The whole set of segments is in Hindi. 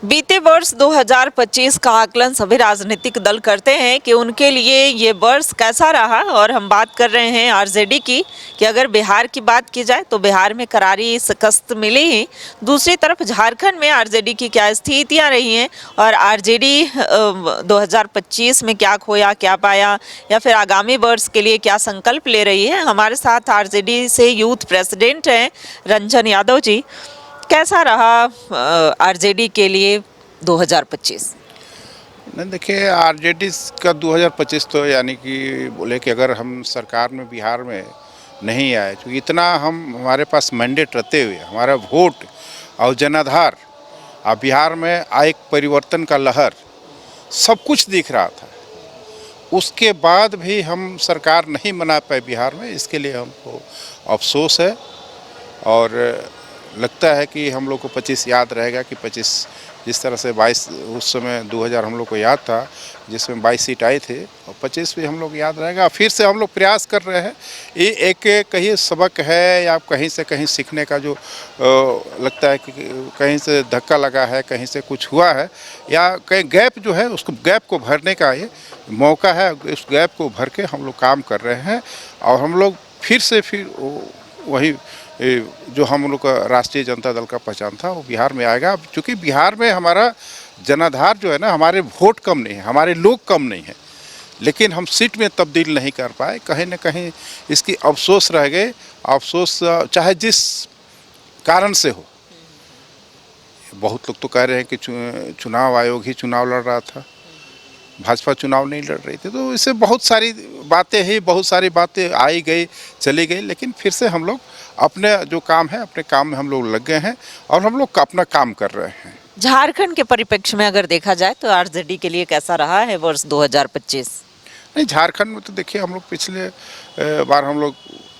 बीते वर्ष 2025 का आकलन सभी राजनीतिक दल करते हैं कि उनके लिए ये वर्ष कैसा रहा। और हम बात कर रहे हैं आरजेडी की कि अगर बिहार की बात की जाए तो बिहार में करारी शिकस्त मिली ही। दूसरी तरफ झारखंड में आरजेडी की क्या स्थितियां रही हैं और आरजेडी 2025 में क्या खोया क्या पाया या फिर आगामी वर्ष के लिए क्या संकल्प ले रही है। हमारे साथ आरजेडी से यूथ प्रेसिडेंट हैं रंजन यादव जी। कैसा रहा आरजेडी के लिए 2025? नहीं, देखिए आरजेडी का 2025 तो यानी कि बोले कि अगर हम सरकार में बिहार में नहीं आए तो इतना हमारे पास मैंडेट रहते हुए हमारा वोट और जनाधार और बिहार में एक परिवर्तन का लहर सब कुछ दिख रहा था। उसके बाद भी हम सरकार नहीं बना पाए बिहार में, इसके लिए हमको अफसोस है। और लगता है कि हम लोग को 25 याद रहेगा कि 25 जिस तरह से 22 उस समय 2000 हम लोग को याद था जिसमें 22 सीट आई थे और 25 भी हम लोग याद रहेगा। फिर से हम लोग प्रयास कर रहे हैं। ये एक कहीं सबक है या कहीं से कहीं सीखने का जो लगता है कि कहीं से धक्का लगा है, कहीं से कुछ हुआ है या कहीं गैप जो है उसको गैप को भरने का ये मौका है। उस गैप को भर के हम लोग काम कर रहे हैं और हम लोग फिर वही जो हम लोग का राष्ट्रीय जनता दल का पहचान था वो बिहार में आएगा। क्योंकि बिहार में हमारा जनाधार जो है ना, हमारे वोट कम नहीं है, हमारे लोग कम नहीं है, लेकिन हम सीट में तब्दील नहीं कर पाए। कहीं ना कहीं इसकी अफसोस रह गए। अफसोस चाहे जिस कारण से हो। बहुत लोग तो कह रहे हैं कि चुनाव आयोग ही चुनाव लड़ रहा था, भाजपा चुनाव नहीं लड़ रही थी। तो इससे बहुत सारी बातें आई गई चली गई, लेकिन फिर से हम लोग अपने जो काम है अपने काम में हम लोग लग गए हैं और हम लोग अपना काम कर रहे हैं। झारखंड के परिप्रेक्ष्य में अगर देखा जाए तो आरजेडी के लिए कैसा रहा है वर्ष 2025? नहीं, झारखंड में तो देखिए हम लोग पिछले बार हम लोग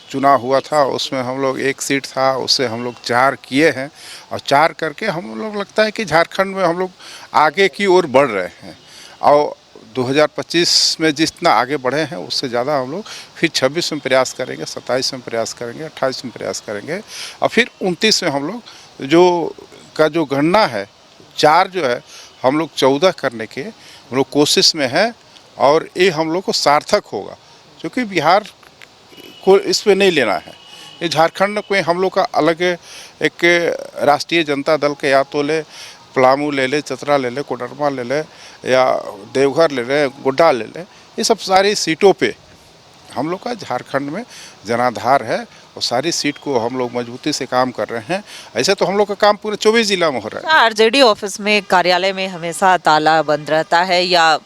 चुनाव हुआ था उसमें हम लोग 1 सीट था, उससे हम लोग 4 किए हैं और 4 करके हम लोग लगता है कि झारखंड में हम लोग आगे की ओर बढ़ रहे हैं। और 2025 में जितना आगे बढ़े हैं उससे ज़्यादा हम लोग फिर 26 में प्रयास करेंगे, 27 में प्रयास करेंगे, 28 में प्रयास करेंगे और फिर 29 में हम लोग जो गणना है 4 जो है हम लोग 14 करने के हम लोग कोशिश में हैं और ये हम लोग को सार्थक होगा। क्योंकि बिहार को इसमें नहीं लेना है, ये झारखंड को हम लोग का अलग एक राष्ट्रीय जनता दल के या तो ले पलामू ले ले, चतरा ले ले, कोडरमा ले ले या देवघर ले ले, गोड्डा ले ले, ये सब सारी सीटों पे हम लोग का झारखंड में जनाधार है और सारी सीट को हम लोग मजबूती से काम कर रहे हैं। ऐसे तो हम लोग का काम पूरे 24 जिला में हो रहा है। आरजेडी ऑफिस में कार्यालय में हमेशा ताला बंद रहता है या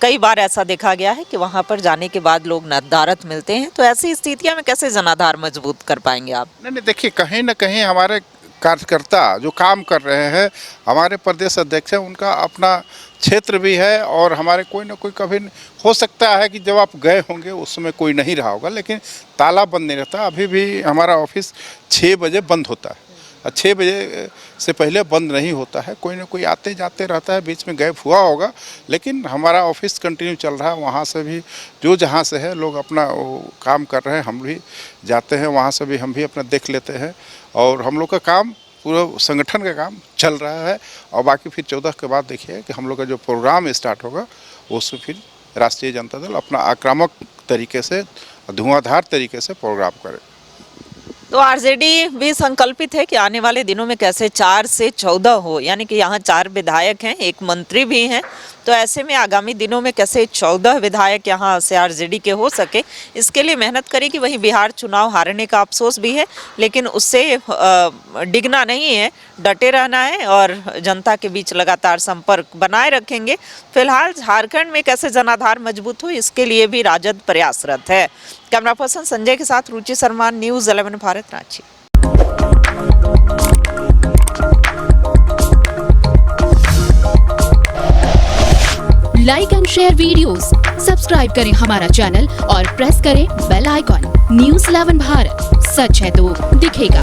कई बार ऐसा देखा गया है कि वहां पर जाने के बाद लोग नदारत मिलते हैं। तो ऐसी स्थितियों में कैसे जनाधार मजबूत कर पाएंगे आप? नहीं, देखिए कहीं ना कहीं हमारे कार्यकर्ता जो काम कर रहे हैं, हमारे प्रदेश अध्यक्ष हैं, उनका अपना क्षेत्र भी है और हमारे कोई ना कोई कभी हो सकता है कि जब आप गए होंगे उस समय कोई नहीं रहा होगा, लेकिन ताला बंद नहीं रहता। अभी भी हमारा ऑफिस 6 बजे बंद होता है और 6 बजे से पहले बंद नहीं होता है। कोई ना कोई आते जाते रहता है, बीच में गैप हुआ होगा, लेकिन हमारा ऑफिस कंटिन्यू चल रहा है। वहाँ से भी जो जहाँ से है लोग अपना काम कर रहे हैं, हम भी जाते हैं वहाँ से भी हम भी अपना देख लेते हैं और हम लोग का काम पूरा संगठन का काम चल रहा है। और बाकी फिर 14 के बाद देखिए कि हम लोग का जो प्रोग्राम स्टार्ट होगा उसमें फिर राष्ट्रीय जनता दल अपना आक्रामक तरीके से धुआंधार तरीके से प्रोग्राम करे। तो आरजेडी भी संकल्पित है कि आने वाले दिनों में कैसे 4 से 14 हो, यानी कि यहाँ 4 विधायक हैं, 1 मंत्री भी हैं। तो ऐसे में आगामी दिनों में कैसे 14 विधायक यहाँ से आरजेडी के हो सके, इसके लिए मेहनत करेगी। वहीं बिहार चुनाव हारने का अफसोस भी है, लेकिन उससे डिगना नहीं है, डटे रहना है और जनता के बीच लगातार संपर्क बनाए रखेंगे। फिलहाल झारखंड में कैसे जनाधार मजबूत हो, इसके लिए भी राजद प्रयासरत है। कैमरा पर्सन संजय के साथ Ruchi Sharma, news 11 Bharat, Ranchi. Like and share videos, subscribe करें हमारा चैनल और प्रेस करें बेल आइकॉन। न्यूज़ 11 भारत, सच है तो दिखेगा।